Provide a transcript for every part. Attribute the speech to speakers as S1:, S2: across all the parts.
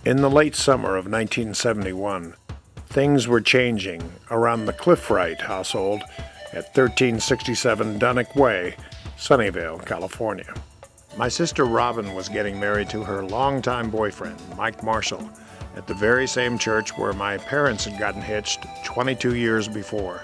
S1: In the late summer of 1971, things were changing around the Wright household at 1367 Dunnock Way, Sunnyvale, California. My sister Robin was getting married to her longtime boyfriend, Mike Marshall, at the very same church where my parents had gotten hitched 22 years before,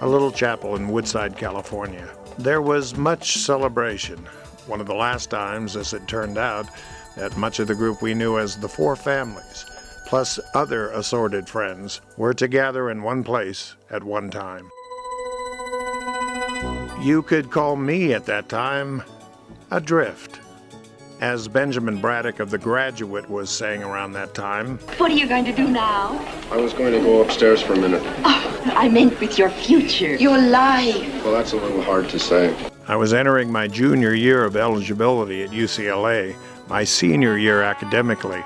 S1: a little chapel in Woodside, California. There was much celebration, one of the last times, as it turned out, that much of the group we knew as the Four Families, plus other assorted friends, were to gather in one place at one time. You could call me at that time adrift. As Benjamin Braddock of The Graduate was saying around that time,
S2: "What are you going to do now?"
S3: I was going to go upstairs for a minute.
S2: Oh, I meant with your future, your life.
S3: Well, that's a little hard to say.
S1: I was entering my junior year of eligibility at UCLA, my senior year academically,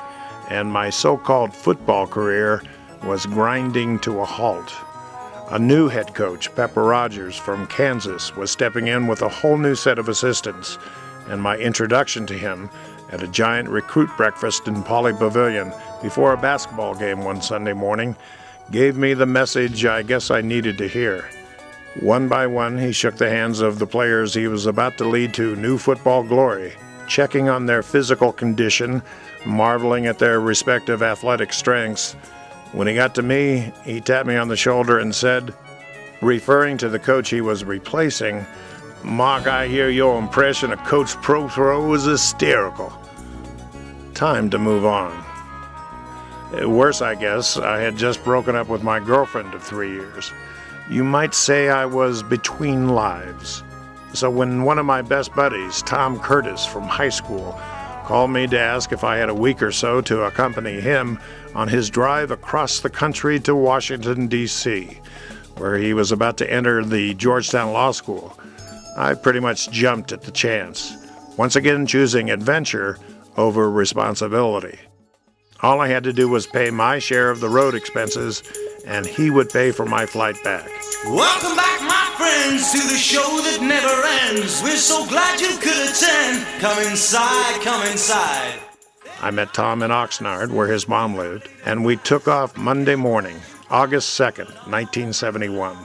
S1: and my so-called football career was grinding to a halt. A new head coach, Pepper Rogers from Kansas, was stepping in with a whole new set of assistants, and my introduction to him at a giant recruit breakfast in Pauley Pavilion before a basketball game one Sunday morning gave me the message I guess I needed to hear. One by one, he shook the hands of the players he was about to lead to new football glory, checking on their physical condition, marveling at their respective athletic strengths. When he got to me, he tapped me on the shoulder and said, referring to the coach he was replacing, "Mark, I hear your impression of Coach Prothrow is hysterical." Time to move on. Worse, I guess, I had just broken up with my girlfriend of 3 years. You might say I was between lives. So when one of my best buddies, Tom Curtis from high school, called me to ask if I had a week or so to accompany him on his drive across the country to Washington, D.C., where he was about to enter the Georgetown Law School, I pretty much jumped at the chance, once again choosing adventure over responsibility. All I had to do was pay my share of the road expenses, and he would pay for my flight back.
S4: Welcome back, my friends, to the show that never ends. We're so glad you could attend. Come inside, come inside.
S1: I met Tom in Oxnard, where his mom lived, and we took off Monday morning, August 2nd, 1971,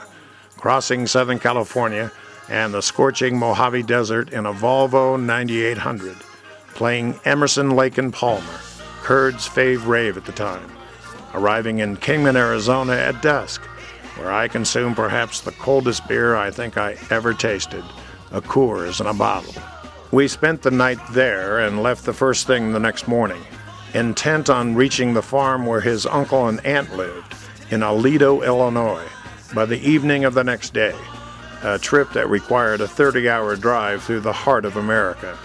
S1: crossing Southern California and the scorching Mojave Desert in a Volvo 9800, playing Emerson, Lake and Palmer, Kurt's fave rave at the time, arriving in Kingman, Arizona at dusk, where I consumed perhaps the coldest beer I think I ever tasted, a Coors in a bottle. We spent the night there and left the first thing the next morning, intent on reaching the farm where his uncle and aunt lived, in Aledo, Illinois, by the evening of the next day, a trip that required a 30-hour drive through the heart of America.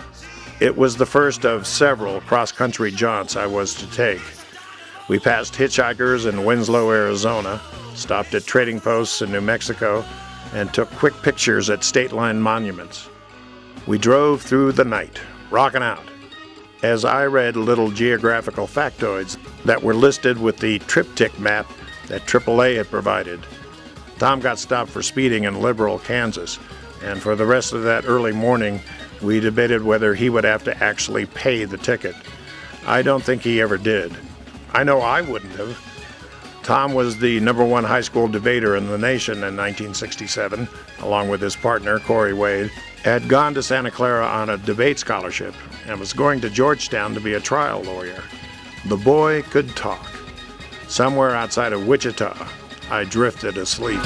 S1: It was the first of several cross-country jaunts I was to take. We passed hitchhikers in Winslow, Arizona, stopped at trading posts in New Mexico, and took quick pictures at state line monuments. We drove through the night, rocking out, as I read little geographical factoids that were listed with the triptych map that AAA had provided. Tom got stopped for speeding in Liberal, Kansas, and for the rest of that early morning, we debated whether he would have to actually pay the ticket. I don't think he ever did. I know I wouldn't have. Tom was the #1 high school debater in the nation in 1967, along with his partner, Corey Wade, had gone to Santa Clara on a debate scholarship and was going to Georgetown to be a trial lawyer. The boy could talk. Somewhere outside of Wichita, I drifted asleep.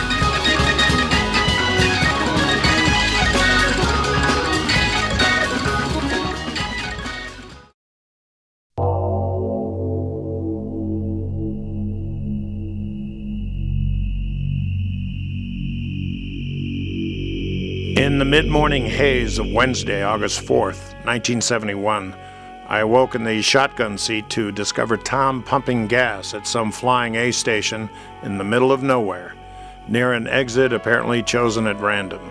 S1: In the mid-morning haze of Wednesday, August 4th, 1971, I awoke in the shotgun seat to discover Tom pumping gas at some flying A station in the middle of nowhere, near an exit apparently chosen at random.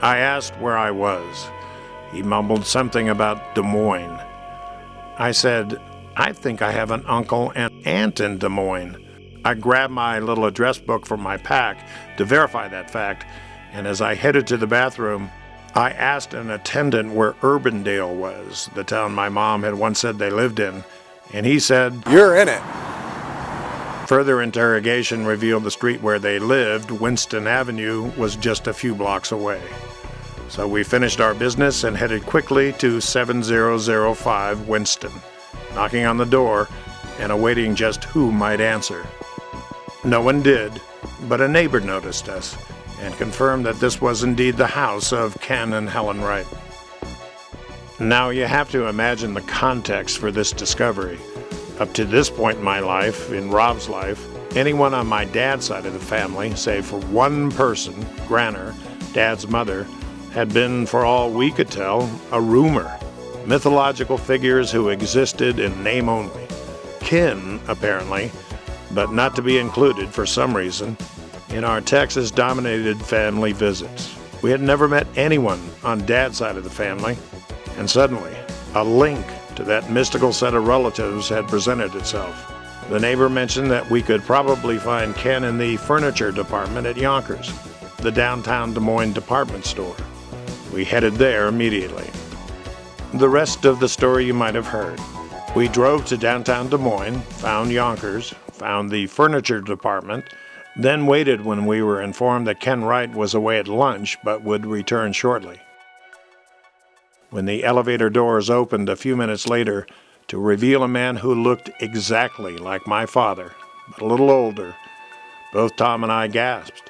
S1: I asked where I was. He mumbled something about Des Moines. I said, "I think I have an uncle and aunt in Des Moines." I grabbed my little address book from my pack to verify that fact, and as I headed to the bathroom, I asked an attendant where Urbandale was, the town my mom had once said they lived in, and he said,
S5: "You're in it."
S1: Further interrogation revealed the street where they lived, Winston Avenue, was just a few blocks away. So we finished our business and headed quickly to 7005 Winston, knocking on the door and awaiting just who might answer. No one did, but a neighbor noticed us and confirmed that this was indeed the house of Ken and Helen Wright. Now you have to imagine the context for this discovery. Up to this point in my life, in Rob's life, anyone on my dad's side of the family, save for one person, Granner, Dad's mother, had been, for all we could tell, a rumor. Mythological figures who existed in name only. Kin, apparently, but not to be included for some reason, in our Texas-dominated family visits. We had never met anyone on Dad's side of the family, and suddenly, a link to that mystical set of relatives had presented itself. The neighbor mentioned that we could probably find Ken in the furniture department at Yonkers, the downtown Des Moines department store. We headed there immediately. The rest of the story you might have heard. We drove to downtown Des Moines, found Yonkers, found the furniture department, then waited when we were informed that Ken Wright was away at lunch but would return shortly. When the elevator doors opened a few minutes later to reveal a man who looked exactly like my father, but a little older, both Tom and I gasped.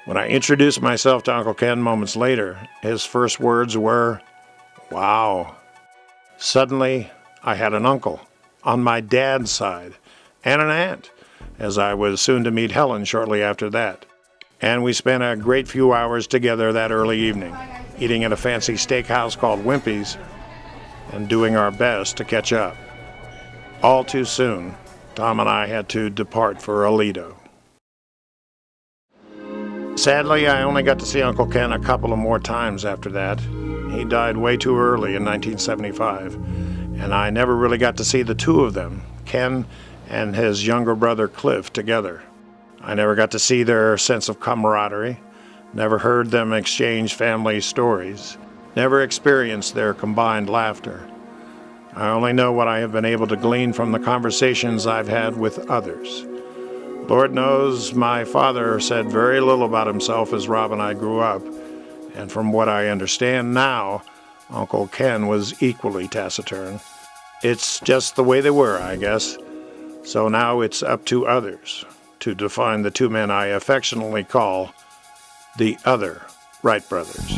S1: When I introduced myself to Uncle Ken moments later, his first words were, "Wow." Suddenly, I had an uncle on my dad's side and an aunt, as I was soon to meet Helen shortly after that. And we spent a great few hours together that early evening, eating at a fancy steakhouse called Wimpy's and doing our best to catch up. All too soon, Tom and I had to depart for Aledo. Sadly, I only got to see Uncle Ken a couple of more times after that. He died way too early in 1975, and I never really got to see the two of them, Ken and his younger brother Cliff, together. I never got to see their sense of camaraderie, never heard them exchange family stories, never experienced their combined laughter. I only know what I have been able to glean from the conversations I've had with others. Lord knows my father said very little about himself as Rob and I grew up, and from what I understand now, Uncle Ken was equally taciturn. It's just the way they were, I guess. So now it's up to others to define the two men I affectionately call the other Wright brothers.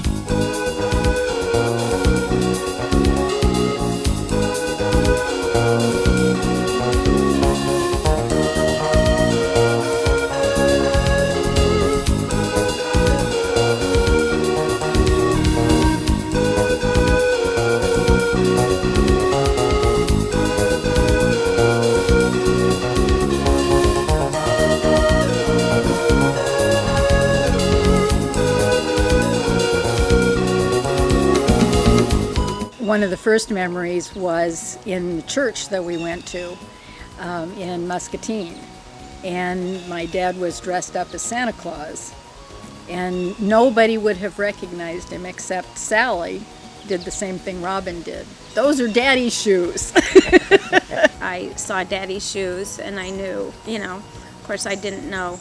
S6: One of the first memories was in the church that we went to in Muscatine. And my dad was dressed up as Santa Claus. And nobody would have recognized him except Sally did the same thing Robin did. Those are Daddy's shoes.
S7: I saw Daddy's shoes and I knew, of course I didn't know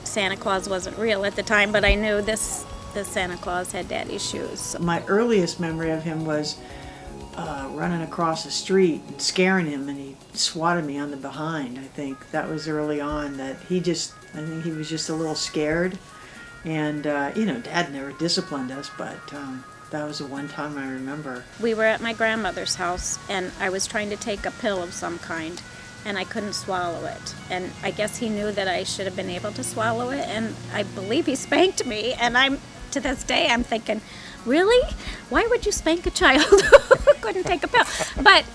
S7: Santa Claus wasn't real at the time, but I knew this Santa Claus had Daddy's shoes.
S8: My earliest memory of him was running across the street and scaring him, and he swatted me on the behind. I think that was early on, that I think he was just a little scared. And, Dad never disciplined us, but that was the one time I remember.
S7: We were at my grandmother's house, and I was trying to take a pill of some kind, and I couldn't swallow it. And I guess he knew that I should have been able to swallow it, and I believe he spanked me, and to this day, I'm thinking, really? Why would you spank a child who couldn't take a pill? But,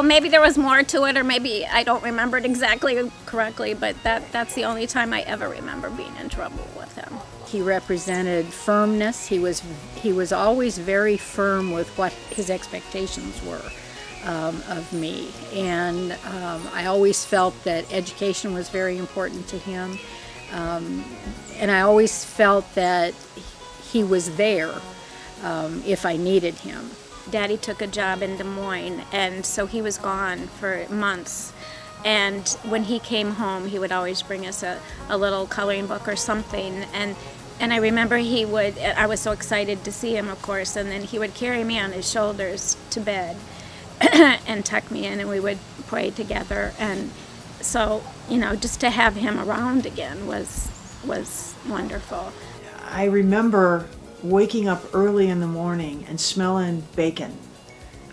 S7: maybe there was more to it, or maybe I don't remember it exactly correctly, but that's the only time I ever remember being in trouble with him.
S6: He represented firmness. He was always very firm with what his expectations were of me. And I always felt that education was very important to him. And I always felt that he was there if I needed him.
S7: Daddy took a job in Des Moines, and so he was gone for months. And when he came home, he would always bring us a little coloring book or something. And I remember I was so excited to see him, of course, and then he would carry me on his shoulders to bed and tuck me in, and we would pray together. And so, just to have him around again was wonderful.
S8: I remember waking up early in the morning and smelling bacon.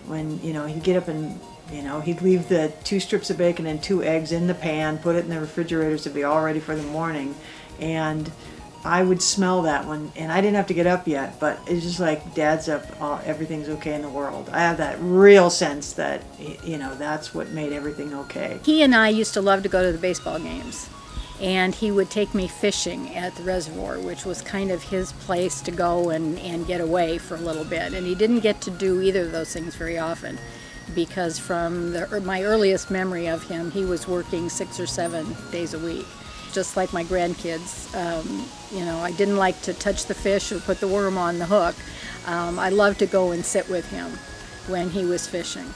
S8: When, he'd get up and, he'd leave the 2 strips of bacon and 2 eggs in the pan, put it in the refrigerator to be all ready for the morning. And I would smell that one, and I didn't have to get up yet, but it's just like, Dad's up, everything's okay in the world. I have that real sense that, that's what made everything okay.
S6: He and I used to love to go to the baseball games, and he would take me fishing at the reservoir, which was kind of his place to go and get away for a little bit. And he didn't get to do either of those things very often, because from my earliest memory of him, he was working 6 or 7 days a week. Just like my grandkids, I didn't like to touch the fish or put the worm on the hook. I loved to go and sit with him when he was fishing.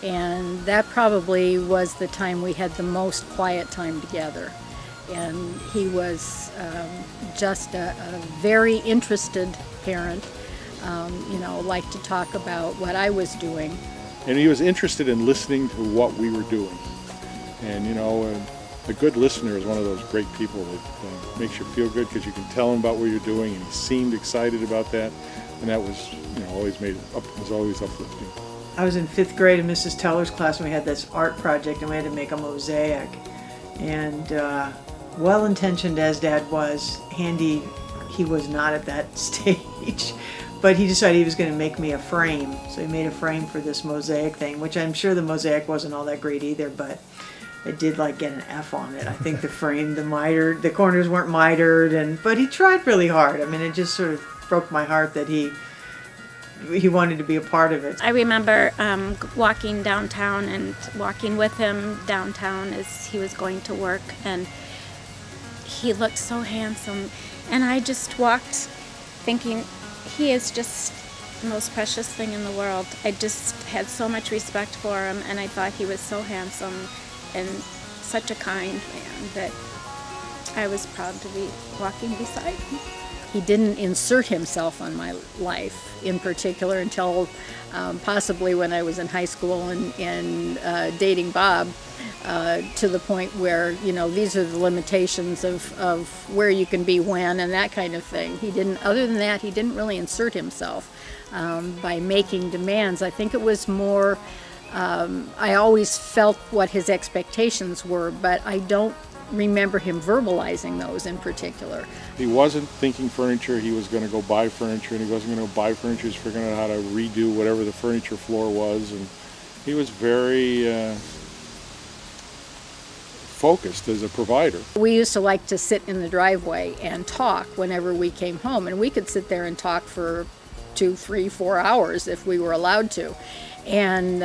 S6: And that probably was the time we had the most quiet time together. And he was just a very interested parent, liked to talk about what I was doing.
S5: And he was interested in listening to what we were doing. And, a good listener is one of those great people that makes you feel good because you can tell him about what you're doing, and he seemed excited about that, and that was, was always uplifting.
S8: I was in 5th grade in Mrs. Teller's class, and we had this art project, and we had to make a mosaic. And well-intentioned as Dad was, handy he was not at that stage. But he decided he was going to make me a frame, so he made a frame for this mosaic thing, which I'm sure the mosaic wasn't all that great either, but I did get an F on it. I think the frame, the corners weren't mitered, but he tried really hard. I mean, it just sort of broke my heart that he wanted to be a part of it.
S7: I remember walking downtown and walking with him downtown as he was going to work, and he looked so handsome. And I just walked thinking, he is just the most precious thing in the world. I just had so much respect for him, and I thought he was so handsome and such a kind man that I was proud to be walking beside him.
S6: He didn't insert himself on my life in particular until possibly when I was in high school and dating Bob, to the point where, these are the limitations of where you can be when and that kind of thing. Other than that, he didn't really insert himself by making demands. I think it was more, I always felt what his expectations were, but I don't remember him verbalizing those in particular.
S5: He wasn't thinking furniture, he was going to go buy furniture, and he wasn't going to buy furniture, he was figuring out how to redo whatever the furniture floor was, and he was very focused as a provider.
S6: We used to like to sit in the driveway and talk whenever we came home, and we could sit there and talk for 2, 3, 4 hours if we were allowed to. And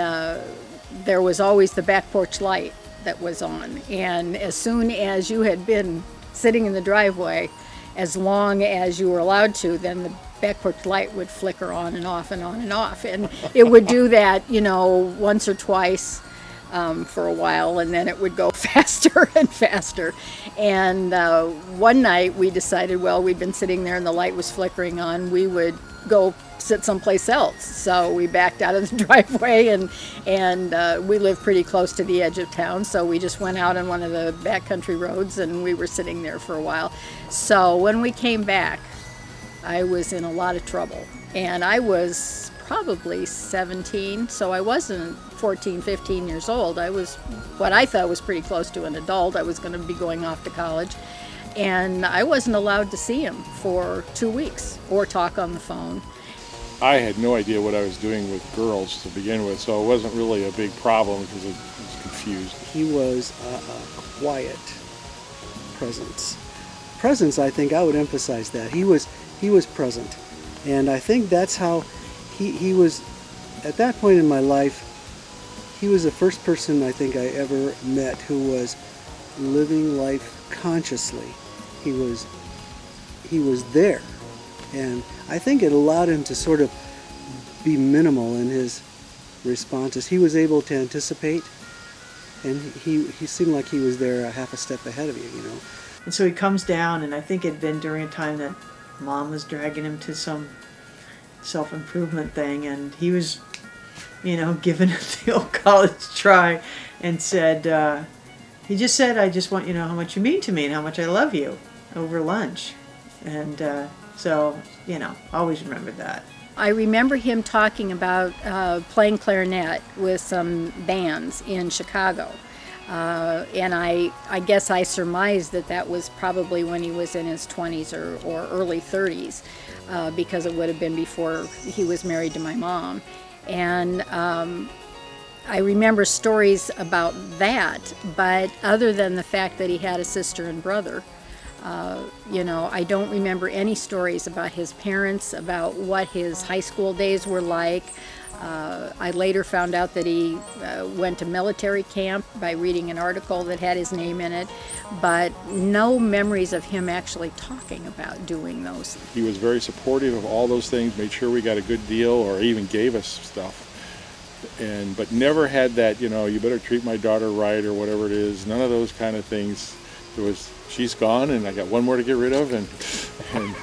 S6: there was always the back porch light that was on, and as soon as you had been sitting in the driveway as long as you were allowed to, then the back porch light would flicker on and off and on and off, and it would do that once or twice for a while, and then it would go faster and faster. And one night we decided, well, we'd been sitting there and the light was flickering on, we would go sit someplace else. So we backed out of the driveway, and we live pretty close to the edge of town, so we just went out on one of the backcountry roads, and we were sitting there for a while. So when we came back, I was in a lot of trouble, and I was probably 17, so I wasn't 14, 15 years old. I was what I thought was pretty close to an adult. I was going to be going off to college, and I wasn't allowed to see him for 2 weeks or talk on the phone.
S5: I had no idea what I was doing with girls to begin with, so it wasn't really a big problem because I was confused.
S9: He was a quiet presence. Presence, I think I would emphasize that. He was present. And I think that's how he was, at that point in my life, he was the first person I think I ever met who was living life consciously. He was there. And I think it allowed him to sort of be minimal in his responses. He was able to anticipate, and he seemed like he was there a half a step ahead of you, you know.
S8: And so he comes down, and I think it'd been during a time that Mom was dragging him to some self-improvement thing, and he was, you know, giving it the old college try, and said, he just said, "I just want you to know how much you mean to me and how much I love you," over lunch. And so, you know, always remembered that.
S6: I remember him talking about playing clarinet with some bands in Chicago. And I guess I surmised that was probably when he was in his 20s or early 30s, because it would have been before he was married to my mom. And I remember stories about that, but other than the fact that he had a sister and brother, you know, I don't remember any stories about his parents, about what his high school days were like. I later found out that he went to military camp by reading an article that had his name in it, but no memories of him actually talking about doing those.
S5: He was very supportive of all those things, made sure we got a good deal, or even gave us stuff. But never had that, you know, you better treat my daughter right or whatever it is. None of those kind of things. It was, she's gone and I got one more to get rid of, and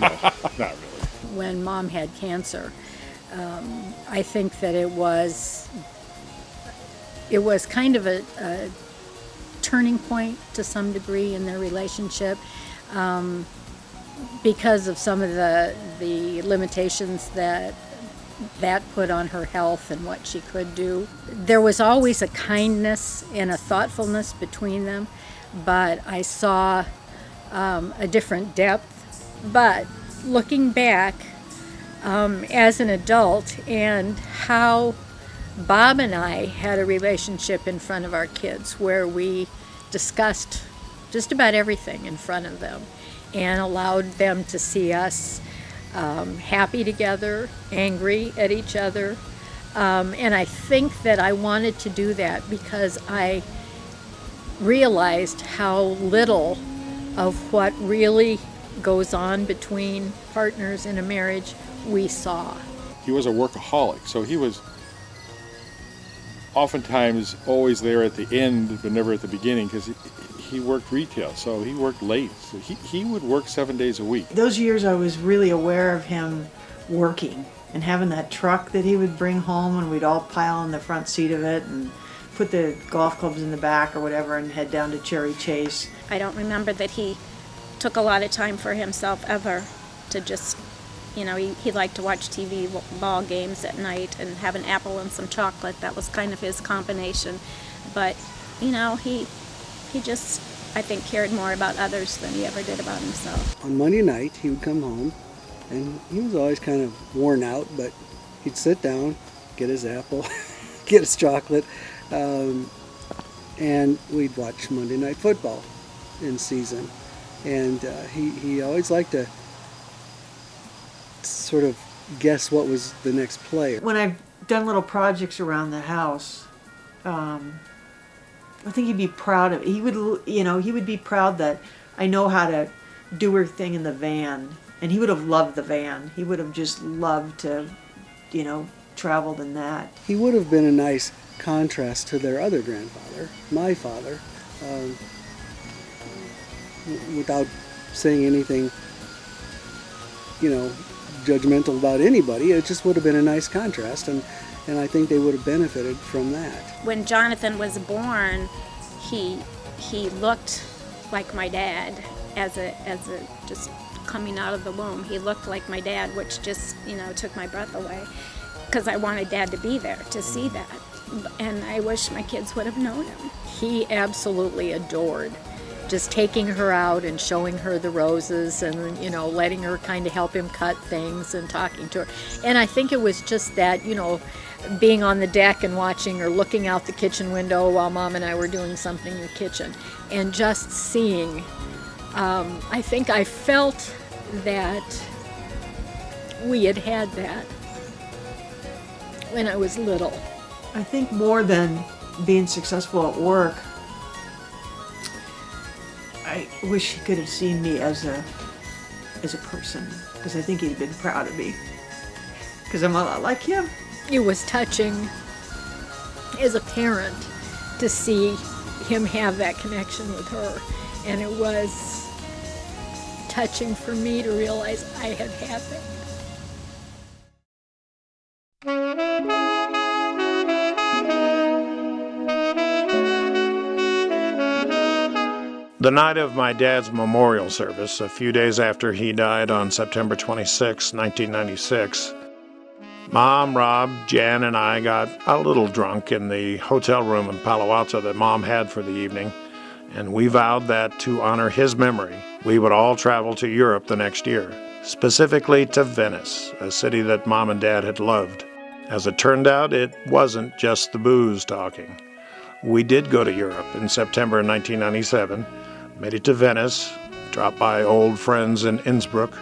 S5: no, not really.
S6: When Mom had cancer, I think that it was kind of a turning point to some degree in their relationship, because of some of the limitations that put on her health and what she could do. There was always a kindness and a thoughtfulness between them, but I saw a different depth. But looking back, as an adult, and how Bob and I had a relationship in front of our kids where we discussed just about everything in front of them and allowed them to see us happy together, angry at each other. And I think that I wanted to do that because I realized how little of what really goes on between partners in a marriage we saw.
S5: He was a workaholic, so he was oftentimes always there at the end, but never at the beginning, because he worked retail, so he worked late. So he would work 7 days a week.
S8: Those years I was really aware of him working and having that truck that he would bring home, and we'd all pile in the front seat of it and put the golf clubs in the back or whatever and head down to Cherry Chase.
S7: I don't remember that he took a lot of time for himself ever, to just, you know, he liked to watch TV ball games at night and have an apple and some chocolate. That was kind of his combination. But, you know, he just, I think, cared more about others than he ever did about himself.
S9: On Monday night, he would come home, and he was always kind of worn out, but he'd sit down, get his apple, get his chocolate, and we'd watch Monday Night Football in season. And he always liked to sort of guess what was the next play.
S8: When I've done little projects around the house, I think he'd be proud of it. He would be proud that I know how to do her thing in the van. And he would have loved the van. He would have just loved to, you know, traveled in that.
S9: He would have been a nice contrast to their other grandfather, my father, without saying anything, you know, judgmental about anybody. It just would have been a nice contrast, and I think they would have benefited from that.
S7: When Jonathan was born, he looked like my dad as a just coming out of the womb. He looked like my dad, which just, you know, took my breath away, because I wanted Dad to be there to see that, and I wish my kids would have known him.
S6: He absolutely adored just taking her out and showing her the roses and, you know, letting her kind of help him cut things and talking to her. And I think it was just that, you know, being on the deck and watching or looking out the kitchen window while Mom and I were doing something in the kitchen and just seeing. I think I felt that we had that when I was little.
S8: I think more than being successful at work, I wish he could have seen me as a person, because I think he'd been proud of me, because I'm a lot like him.
S6: it was touching as a parent to see him have that connection with her. And it was touching for me to realize I had had that.
S1: The night of my dad's memorial service, a few days after he died on September 26, 1996, Mom, Rob, Jan, and I got a little drunk in the hotel room in Palo Alto that Mom had for the evening, and we vowed that to honor his memory, we would all travel to Europe the next year, specifically to Venice, a city that Mom and Dad had loved. As it turned out, it wasn't just the booze talking. We did go to Europe in September 1997, made it to Venice, dropped by old friends in Innsbruck,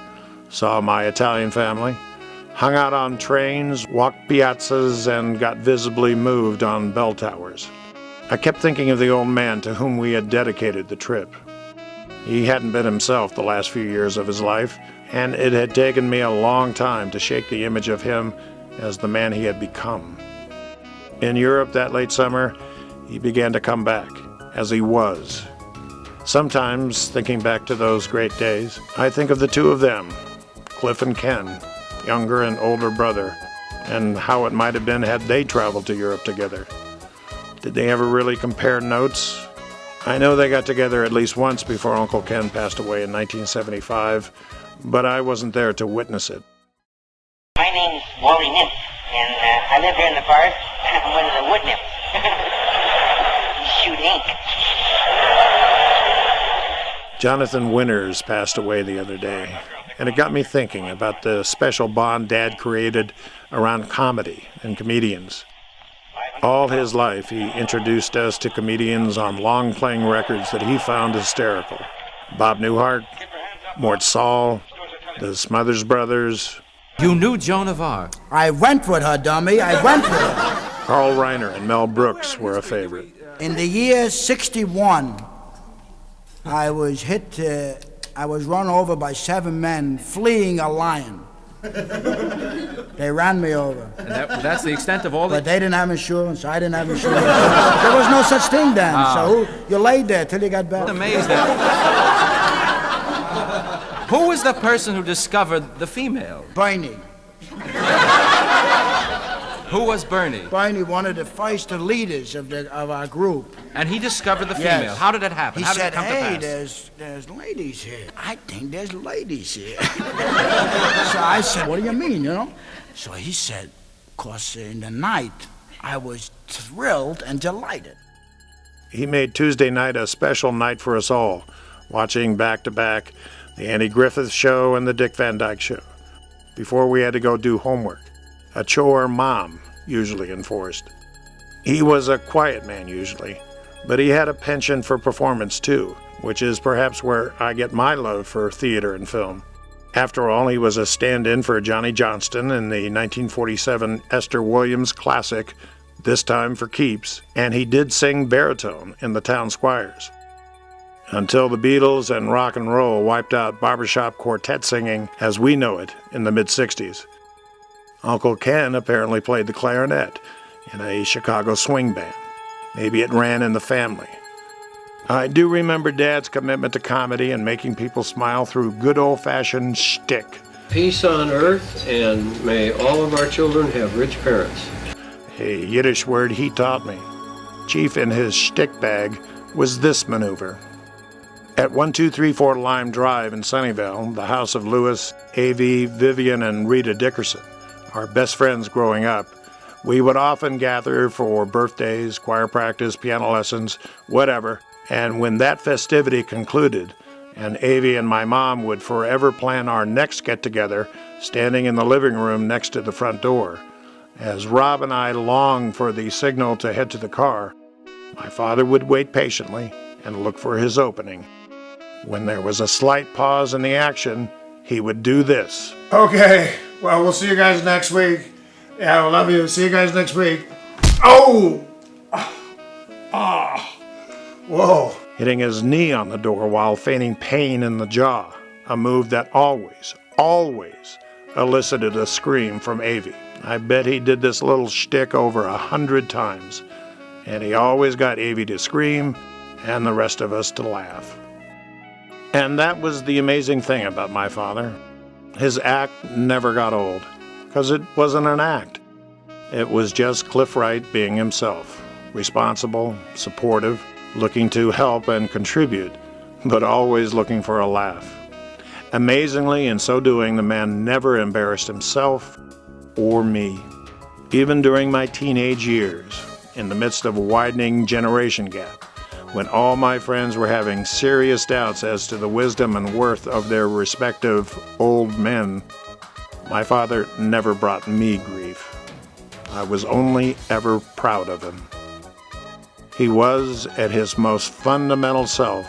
S1: saw my Italian family, hung out on trains, walked piazzas, and got visibly moved on bell towers. I kept thinking of the old man to whom we had dedicated the trip. He hadn't been himself the last few years of his life, and it had taken me a long time to shake the image of him as the man he had become. In Europe that late summer, he began to come back, as he was. Sometimes, thinking back to those great days, I think of the two of them, Cliff and Ken, younger and older brother, and how it might have been had they traveled to Europe together. Did they ever really compare notes? I know they got together at least once before Uncle Ken passed away in 1975, but I wasn't there to witness it.
S10: My name's Wally Nymph, and I live here in the forest. I'm one of the wood nymphs. Shoot ink.
S1: Jonathan Winters passed away the other day, and it got me thinking about the special bond Dad created around comedy and comedians. All his life, he introduced us to comedians on long-playing records that he found hysterical. Bob Newhart, Mort Saul, the Smothers Brothers.
S11: You knew Joan of Arc.
S12: I went with her, dummy. I went with her.
S1: Carl Reiner and Mel Brooks were a favorite.
S12: In the year 61, I was run over by 7 men fleeing a lion. They ran me over.
S11: And that's the extent of all
S12: But they didn't have insurance, I didn't have insurance. There was no such thing then, so you laid there till you got better.
S11: I'm amazed at Who was the person who discovered the female?
S12: Bernie.
S11: Who was Bernie?
S12: Bernie, one of the first leaders of our group.
S11: And he discovered the female.
S12: Yes.
S11: How did it happen?
S12: He
S11: How did
S12: said,
S11: it come to
S12: hey,
S11: pass?
S12: there's ladies here. I think there's ladies here. So I said, what do you mean, you know? So he said, because in the night, I was thrilled and delighted.
S1: He made Tuesday night a special night for us all, watching back-to-back the Andy Griffith Show and the Dick Van Dyke Show, before we had to go do homework, a chore Mom usually enforced. He was a quiet man usually, but he had a penchant for performance too, which is perhaps where I get my love for theater and film. After all, he was a stand-in for Johnny Johnston in the 1947 Esther Williams classic, This Time for Keeps, and he did sing baritone in the Town Squires. Until the Beatles and rock and roll wiped out barbershop quartet singing as we know it in the mid-60s. Uncle Ken apparently played the clarinet in a Chicago swing band. Maybe it ran in the family. I do remember Dad's commitment to comedy and making people smile through good old-fashioned shtick.
S3: Peace on earth, and may all of our children have rich parents.
S1: A Yiddish word he taught me. Chief in his shtick bag was this maneuver. At 1234 Lime Drive in Sunnyvale, the house of Louis, A.V., Vivian, and Rita Dickerson, our best friends growing up, we would often gather for birthdays, choir practice, piano lessons, whatever, and when that festivity concluded, and A.V. and my mom would forever plan our next get-together standing in the living room next to the front door, as Rob and I longed for the signal to head to the car, my father would wait patiently and look for his opening. When there was a slight pause in the action, he would do this.
S13: Okay, well, we'll see you guys next week. Yeah, I love you. See you guys next week. Oh! Whoa.
S1: Hitting his knee on the door while feigning pain in the jaw, a move that always elicited a scream from Avie. I bet he did this little shtick over 100 times, and he always got Avie to scream and the rest of us to laugh. And that was the amazing thing about my father. His act never got old, because it wasn't an act. It was just Cliff Wright being himself, responsible, supportive, looking to help and contribute, but always looking for a laugh. Amazingly, in so doing, the man never embarrassed himself or me. Even during my teenage years, in the midst of a widening generation gap, when all my friends were having serious doubts as to the wisdom and worth of their respective old men, my father never brought me grief. I was only ever proud of him. He was, at his most fundamental self,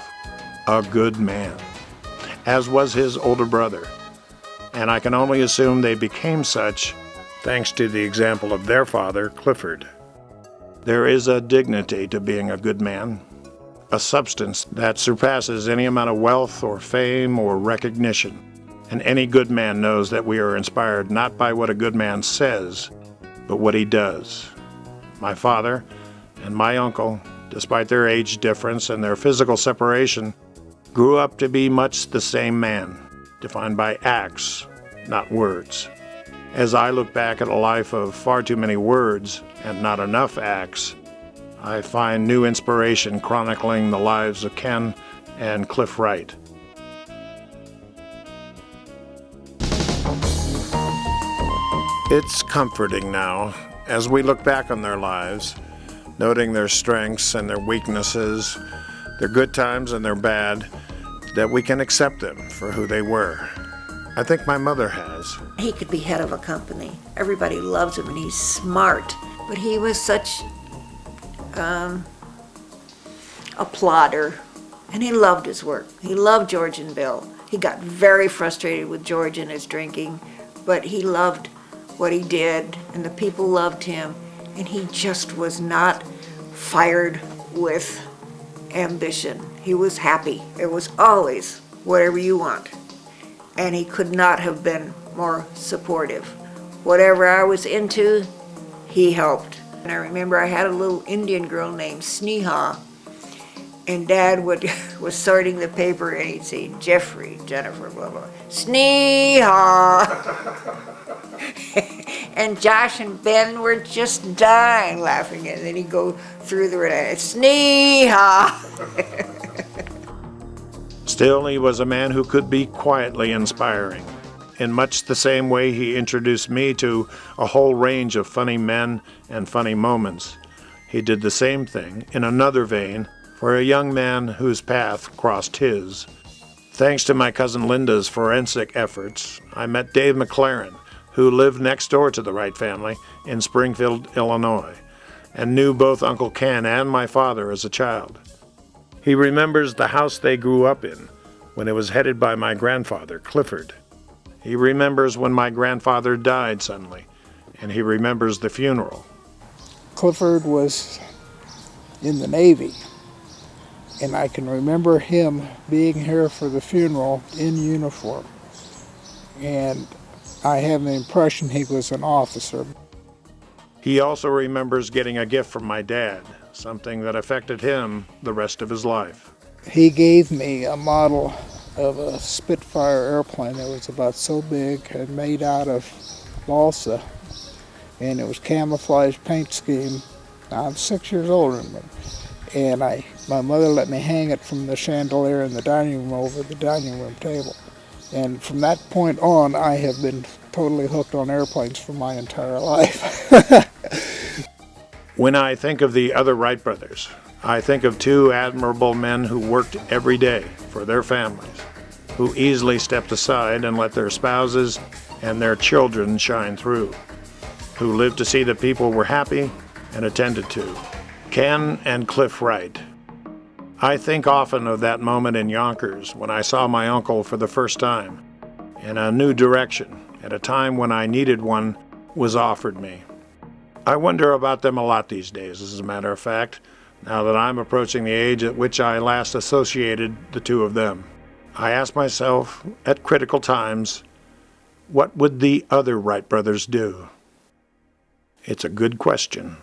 S1: a good man, as was his older brother, and I can only assume they became such thanks to the example of their father, Clifford. There is a dignity to being a good man, a substance that surpasses any amount of wealth or fame or recognition, and any good man knows that we are inspired not by what a good man says, but what he does. My father and my uncle, despite their age difference and their physical separation, grew up to be much the same man, defined by acts, not words. As I look back at a life of far too many words and not enough acts, I find new inspiration chronicling the lives of Ken and Cliff Wright. It's comforting now, as we look back on their lives, noting their strengths and their weaknesses, their good times and their bad, that we can accept them for who they were. I think my mother has.
S14: He could be head of a company. Everybody loves him and he's smart. But he was such a plodder, and he loved his work. He loved George and Bill. He got very frustrated with George and his drinking, but he loved what he did, and the people loved him, and he just was not fired with ambition. He was happy. It was always whatever you want. And he could not have been more supportive. Whatever I was into, he helped. And I remember I had a little Indian girl named Sneha, and Dad was sorting the paper, and he'd say, Jeffrey, Jennifer, blah, blah, Sneha. And Josh and Ben were just dying laughing, and then he'd go through the Sneha.
S1: Still, he was a man who could be quietly inspiring. In much the same way he introduced me to a whole range of funny men and funny moments, he did the same thing, in another vein, for a young man whose path crossed his. Thanks to my cousin Linda's forensic efforts, I met Dave McLaren, who lived next door to the Wright family in Springfield, Illinois, and knew both Uncle Ken and my father as a child. He remembers the house they grew up in when it was headed by my grandfather, Clifford. He remembers when my grandfather died suddenly, and he remembers the funeral.
S15: Clifford was in the Navy, and I can remember him being here for the funeral in uniform. And I have the impression he was an officer.
S1: He also remembers getting a gift from my dad, something that affected him the rest of his life.
S15: He gave me a model of a Spitfire airplane that was about so big and made out of balsa, and it was camouflage paint scheme. Now, I'm 6 years older than him, and my mother let me hang it from the chandelier in the dining room over the dining room table. And from that point on, I have been totally hooked on airplanes for my entire life.
S1: When I think of the other Wright brothers, I think of two admirable men who worked every day for their families, who easily stepped aside and let their spouses and their children shine through, who lived to see that people were happy and attended to. Ken and Cliff Wright. I think often of that moment in Yonkers when I saw my uncle for the first time, in a new direction, at a time when I needed one was offered me. I wonder about them a lot these days, as a matter of fact, now that I'm approaching the age at which I last associated the two of them. I ask myself, at critical times, what would the other Wright brothers do? It's a good question.